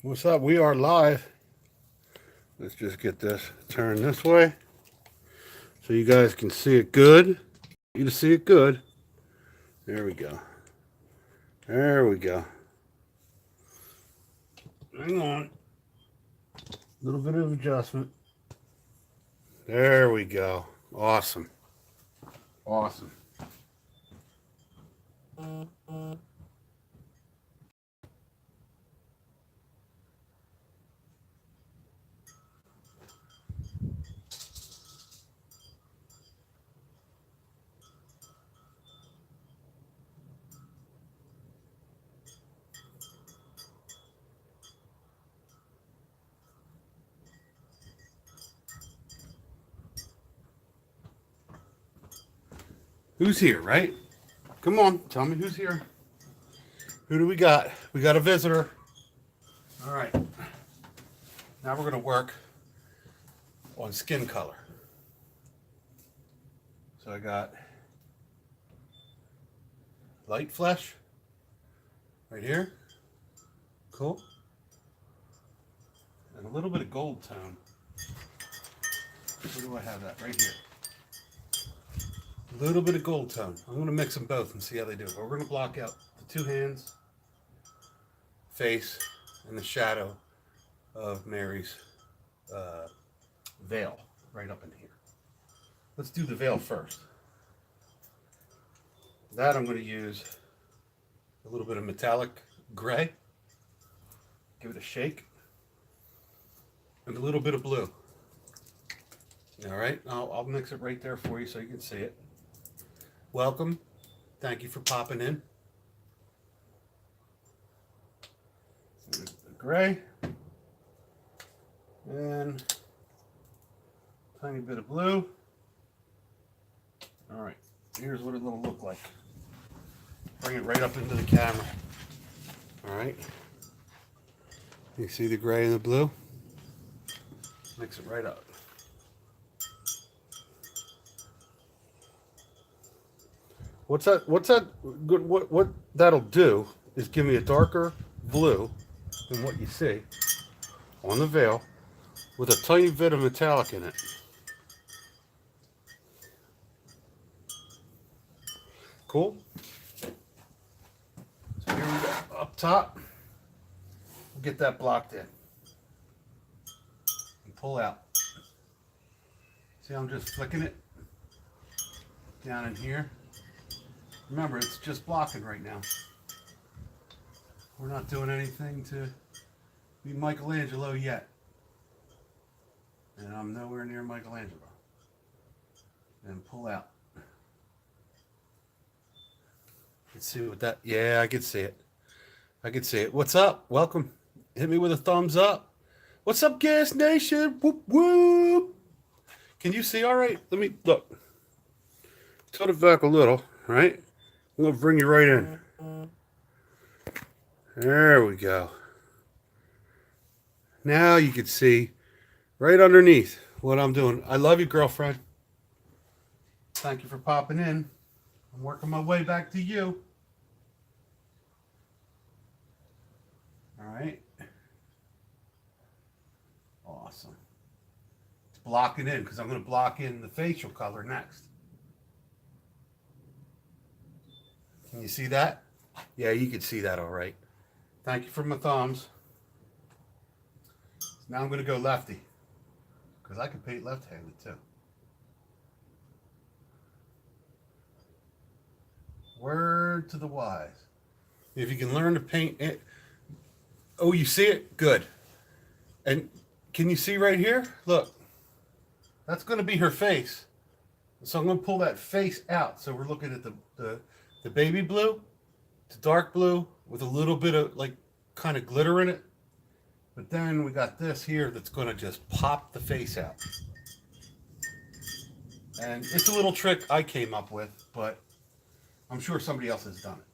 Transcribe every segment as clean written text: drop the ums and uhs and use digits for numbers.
What's up? We are live. Let's just get this turned this way so you guys can see it good. You to see it good. There we go. There we go. Hang on. A little bit of adjustment. There we go. Awesome. Awesome. Who's here, right? Come on, tell me who's here. Who do we got? We got a visitor. All right. Now we're going to work on skin color. So I got light flesh right here. Cool. And a little bit of gold tone. Where do I have that? Right here. A little bit of gold tone. I'm going to mix them both and see how they do. But we're going to block out the two hands, face, and the shadow of Mary's veil right up in here. Let's do the veil first. That I'm going to use a little bit of metallic gray. Give it a shake. And a little bit of blue. All right, I'll mix it right there for you so you can see it. Welcome. Thank you for popping in. The gray. And a tiny bit of blue. All right, here's what it'll look like. Bring it right up into the camera. All right. You see the gray and the blue? Mix it right up. What's that good? What that'll do is give me a darker blue than what you see on the veil with a tiny bit of metallic in it. Cool. So here we go. Up top, we'll get that blocked in. And pull out. See, I'm just flicking it down in here. Remember, it's just blocking right now. We're not doing anything to be Michelangelo yet. And I'm nowhere near Michelangelo. And pull out. Let's see what that, yeah, I can see it. I can see it. What's up? Welcome. Hit me with a thumbs up. What's up, Gas Nation? Whoop, whoop. Can you see all right? Let me, look. Tilt it back a little, right? I'm going to bring you right in. There we go. Now you can see right underneath what I'm doing. I love you, girlfriend. Thank you for popping in. I'm working my way back to you. All right. Awesome. It's blocking in because I'm going to block in the facial color next. Can you see that? Yeah, you can see that all right. Thank you for my thumbs. Now I'm going to go lefty because I can paint left-handed too. Word to the wise. If you can learn to paint it. Oh, you see it? Good. And can you see right here? Look. That's going to be her face. So I'm going to pull that face out. So we're looking at the baby blue, the dark blue with a little bit of like kind of glitter in it. But then we got this here that's going to just pop the face out. And it's a little trick I came up with, but I'm sure somebody else has done it.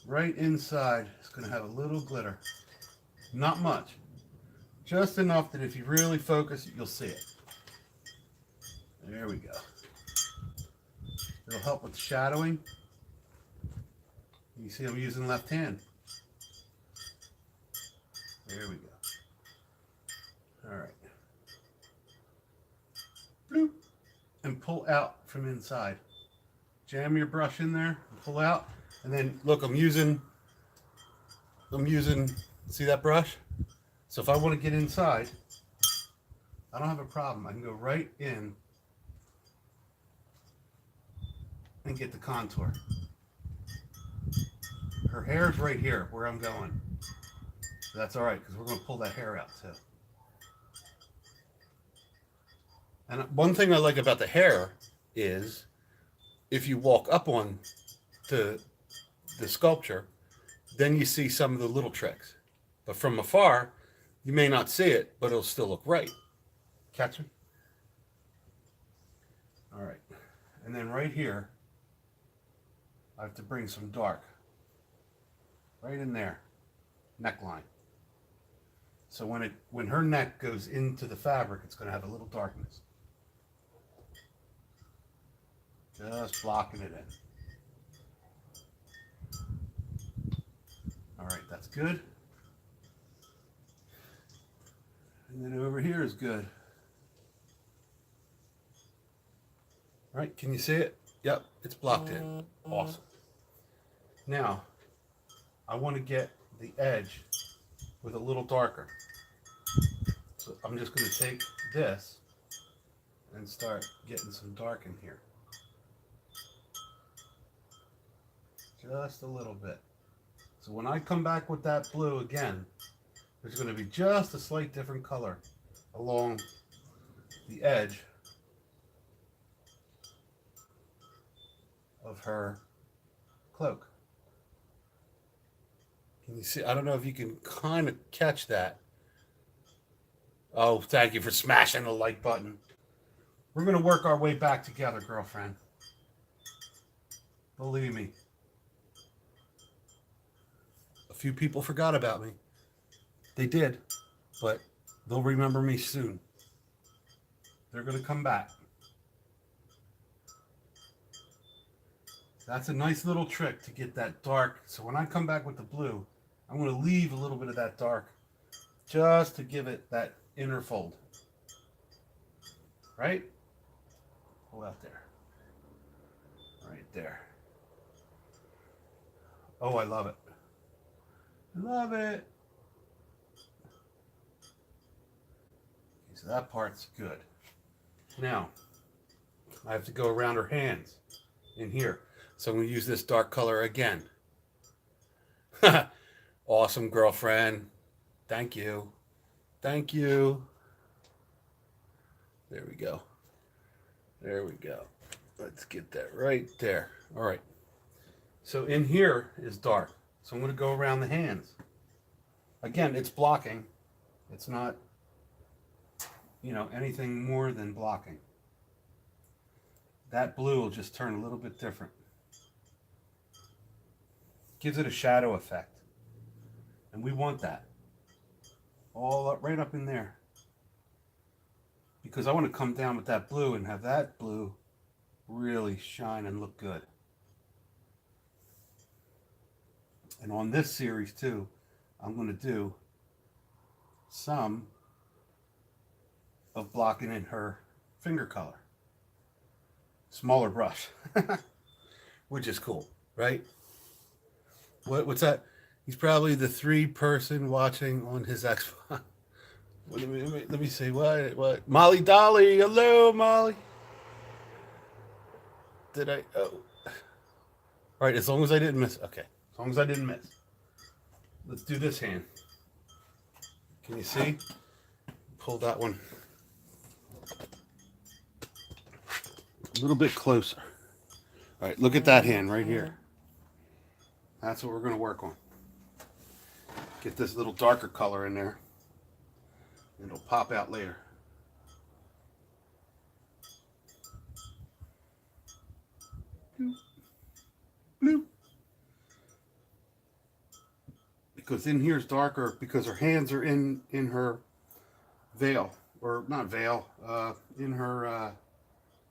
Right inside, it's going to have a little glitter. Not much. Just enough that if you really focus, you'll see it. There we go. It'll help with shadowing. You see I'm using left hand. There we go. All right. Bloop. And pull out from inside. Jam your brush in there, and pull out, and then look, I'm using, see that brush? So if I want to get inside, I don't have a problem. I can go right in and get the contour. Her hair's right here where I'm going. So that's all right, because we're going to pull that hair out too. And one thing I like about the hair is if you walk up on to the sculpture, then you see some of the little tricks. But from afar, you may not see it, but it'll still look right. Catch me? All right. And then right here, I have to bring some dark. Right in there. Neckline. So when her neck goes into the fabric, it's going to have a little darkness. Just blocking it in. All right, that's good. And then over here is good. All right, can you see it? Yep, it's blocked in. Awesome. Now, I want to get the edge with a little darker. So I'm just going to take this and start getting some dark in here. Just a little bit. So when I come back with that blue again, there's going to be just a slight different color along the edge of her cloak. Can you see? I don't know if you can kind of catch that. Oh, thank you for smashing the like button. We're going to work our way back together, girlfriend. Believe me. A few people forgot about me. They did, but they'll remember me soon. They're going to come back. That's a nice little trick to get that dark. So when I come back with the blue, I'm going to leave a little bit of that dark just to give it that inner fold. Right? Pull out there. Right there. Oh, I love it. Love it. Okay, so that part's good. Now, I have to go around her hands in here. So I'm going to use this dark color again. Awesome, girlfriend. Thank you. Thank you. There we go. There we go. Let's get that right there. All right. So in here is dark. So I'm going to go around the hands. Again, it's blocking. It's not, anything more than blocking. That blue will just turn a little bit different. Gives it a shadow effect. And we want that. All up, right up in there. Because I want to come down with that blue and have that blue really shine and look good. And on this series too, I'm going to do some of blocking in her finger color. Smaller brush, which is cool, right? What's that? He's probably the 3-person watching on his Xbox. Let me see. What? Molly Dolly. Hello, Molly. Did I? Oh. All right. As long as I didn't miss. Okay. As long as I didn't miss. Let's do this hand. Can you see? Pull that one a little bit closer. All right. Look at that hand right here. That's what we're going to work on. Get this little darker color in there. It'll pop out later. Bloop. Bloop. Because in here's darker because her hands are in her veil. Or not veil, in her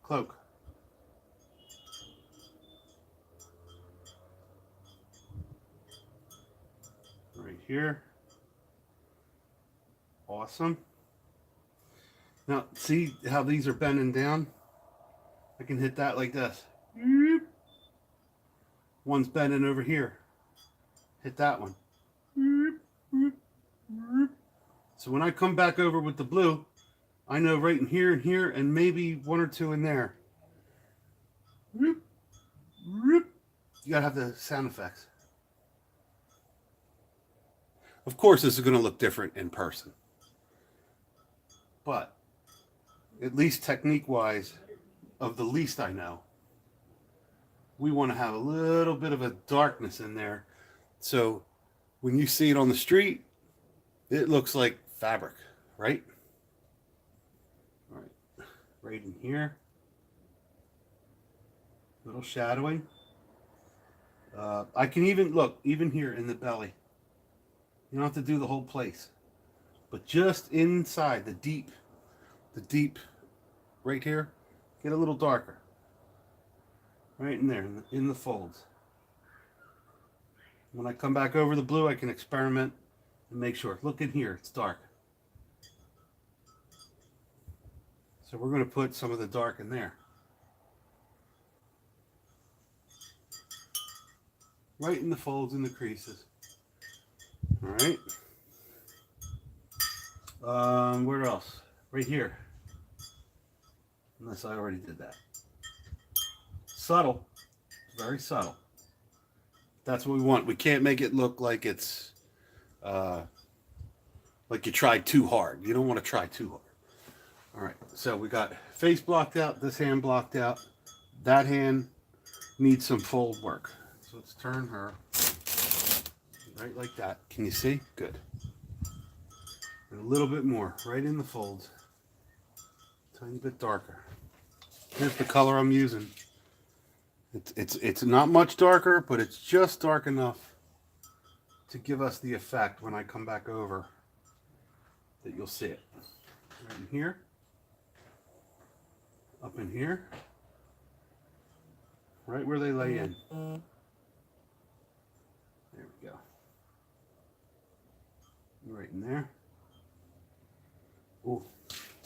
cloak. Right here. Awesome. Now, see how these are bending down? I can hit that like this. One's bending over here. Hit that one. So when I come back over with the blue, I know right in here and here and maybe one or two in there. You gotta have the sound effects. Of course, this is going to look different in person. But at least technique-wise, of the least I know, we want to have a little bit of a darkness in there. So when you see it on the street, it looks like fabric, right? All right, right in here. Little shadowing. I can even, look, even here in the belly. You don't have to do the whole place. But just inside, the deep, right here, get a little darker. Right in there, in the folds. When I come back over the blue, I can experiment and make sure. Look in here, it's dark. So we're going to put some of the dark in there. Right in the folds and the creases. All right. Where else? Right here. Unless I already did that. Subtle. Very subtle. That's what we want. We can't make it look like it's like you tried too hard. You don't want to try too hard. All right. So we got face blocked out. This hand blocked out. That hand needs some fold work. So let's turn her right like that. Can you see? Good. And a little bit more right in the folds. Tiny bit darker. Here's the color I'm using. It's not much darker, but it's just dark enough to give us the effect when I come back over that you'll see it. Right in here. Up in here. Right where they lay in. There we go. Right in there. Oh,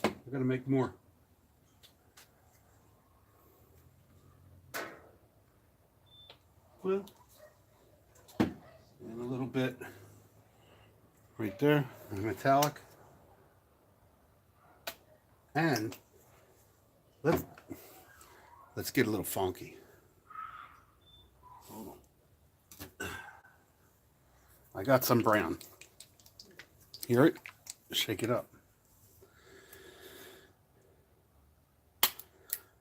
I gotta make more. Blue. And a little bit right there, metallic. And let's get a little funky. Hold on. I got some brown. Hear it? Shake it up.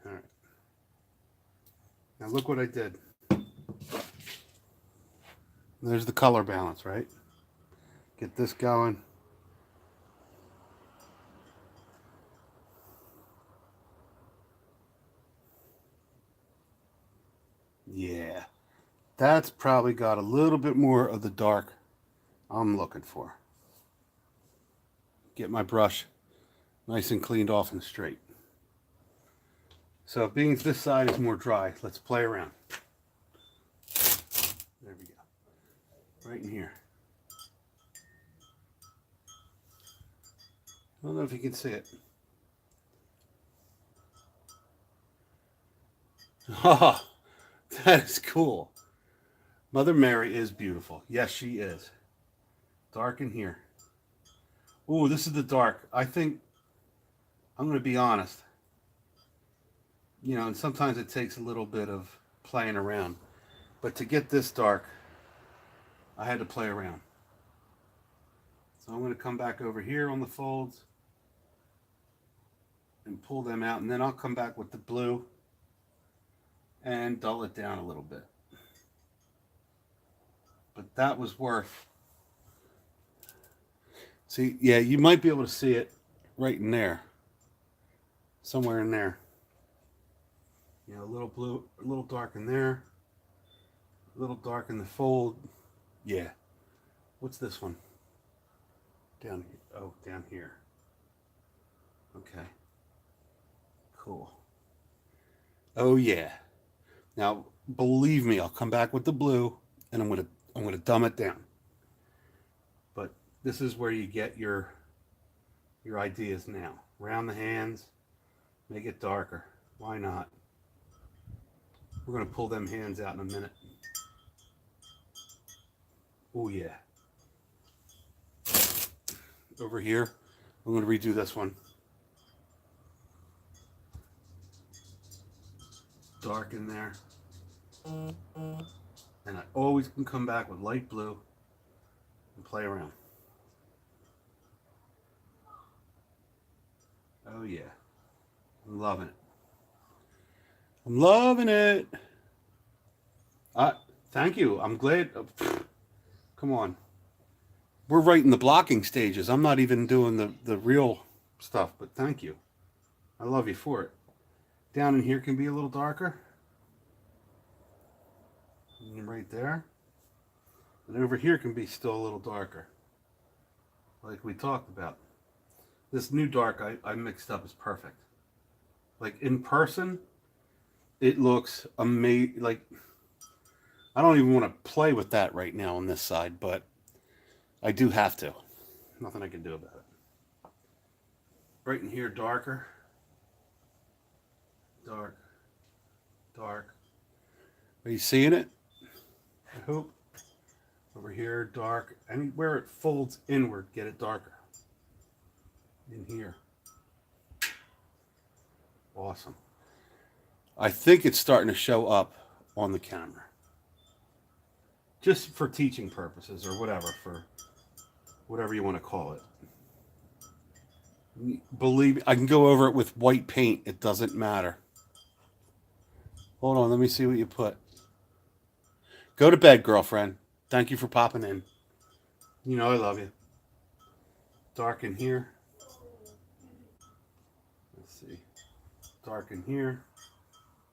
All right. Now look what I did. There's the color balance, right? Get this going. Yeah. That's probably got a little bit more of the dark I'm looking for. Get my brush nice and cleaned off and straight. So being this side is more dry, let's play around. There we go. Right in here. I don't know if you can see it. Oh, that is cool. Mother Mary is beautiful. Yes, she is. Dark in here. Ooh, this is the dark. I think, I'm going to be honest. You know, and sometimes it takes a little bit of playing around. But to get this dark, I had to play around. So I'm going to come back over here on the folds and pull them out. And then I'll come back with the blue and dull it down a little bit. But that was worth. See, yeah, you might be able to see it right in there. Somewhere in there. Yeah, a little blue, a little dark in there. A little dark in the fold. Yeah. What's this one? Down here. Oh, down here. Okay. Cool. Oh yeah. Now, believe me, I'll come back with the blue and I'm gonna dumb it down. But this is where you get your your ideas now. Round the hands, make it darker. Why not? We're going to pull them hands out in a minute. Oh yeah. Over here, I'm going to redo this one. Dark in there. And I always can come back with light blue and play around. Oh yeah. I'm loving it. I'm loving it. Thank you. I'm glad. Come on. We're right in the blocking stages. I'm not even doing the real stuff, but thank you. I love you for it. Down in here can be a little darker. And right there. And over here can be still a little darker. Like we talked about. This new dark I mixed up is perfect. Like in person, it looks amazing. Like, I don't even want to play with that right now on this side, but I do have to. Nothing I can do about it. Right in here, darker. Dark. Dark. Are you seeing it? I hope. Over here, dark. Anywhere it folds inward, get it darker. In here. Awesome. I think it's starting to show up on the camera. Just for teaching purposes or whatever, for whatever you want to call it. Believe me, I can go over it with white paint. It doesn't matter. Hold on, let me see what you put. Go to bed, girlfriend. Thank you for popping in. You know I love you. Dark in here. Let's see. Dark in here.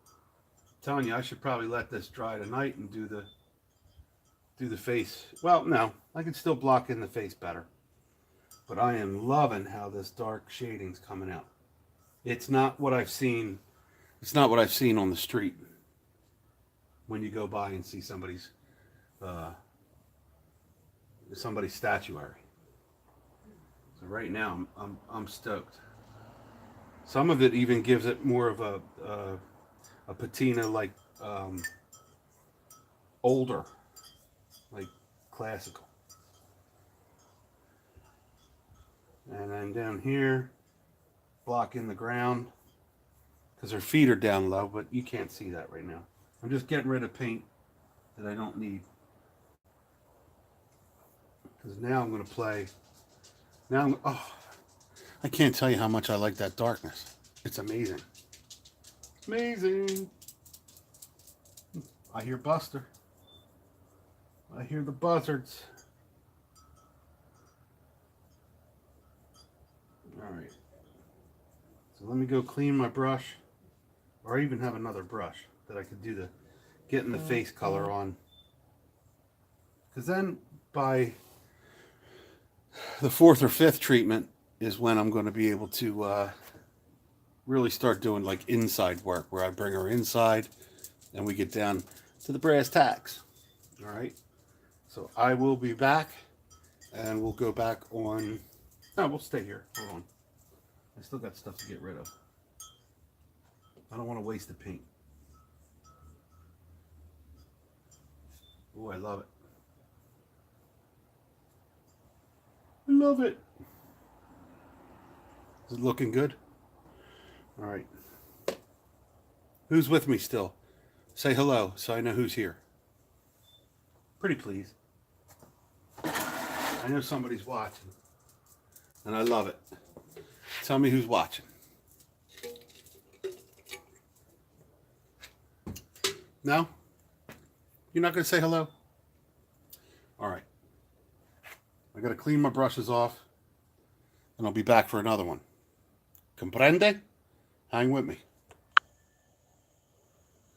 I'm telling you, I should probably let this dry tonight and do the face. Well, no, I can still block in the face better. But I am loving how this dark shading's coming out. It's not what I've seen. It's not what I've seen on the street when you go by and see somebody's statuary. So right now, I'm stoked. Some of it even gives it more of a patina, like older, like classical. And then down here, block in the ground, because her feet are down low, but you can't see that right now. I'm just getting rid of paint that I don't need. Because now I'm going to play. I can't tell you how much I like that darkness. It's amazing. Amazing. I hear Buster. I hear the buzzards. All right. So let me go clean my brush. Or I even have another brush that I could do getting the face color on. Because then by the fourth or fifth treatment is when I'm going to be able to really start doing like inside work, where I bring her inside and we get down to the brass tacks. All right. So I will be back and we'll go back on. No, we'll stay here. Hold on. I still got stuff to get rid of. I don't want to waste the paint. Oh, I love it. I love it. Is it looking good? All right. Who's with me still? Say hello so I know who's here. Pretty please. I know somebody's watching. And I love it. Tell me who's watching. No? You're not going to say hello? All right. I got to clean my brushes off, and I'll be back for another one. Comprende? Hang with me.